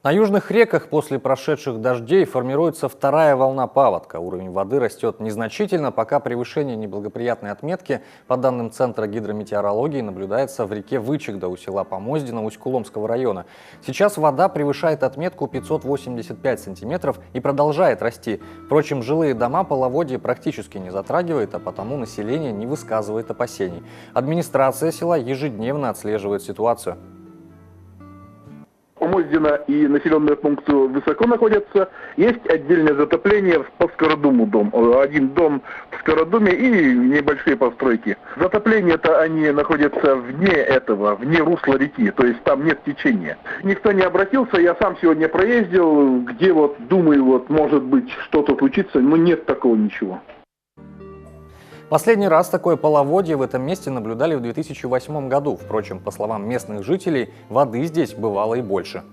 На южных реках после прошедших дождей формируется вторая волна паводка. Уровень воды растет незначительно, пока превышение неблагоприятной отметки, по данным Центра гидрометеорологии, наблюдается в реке Вычегда у села Помоздино Усть-Куломского района. Сейчас вода превышает отметку 585 сантиметров и продолжает расти. Впрочем, жилые дома половодье практически не затрагивает, а потому население не высказывает опасений. Администрация села ежедневно отслеживает ситуацию. Помоздино и населенные пункты высоко находятся. Есть отдельное затопление по Скородуму дом. Один дом в Скородуме и небольшие постройки. Затопления-то они находятся вне русла реки, то есть там нет течения. Никто не обратился, я сам сегодня проездил, где думаю, может быть что-то случится, но нет такого ничего. Последний раз такое половодье в этом месте наблюдали в 2008 году. Впрочем, по словам местных жителей, воды здесь бывало и больше.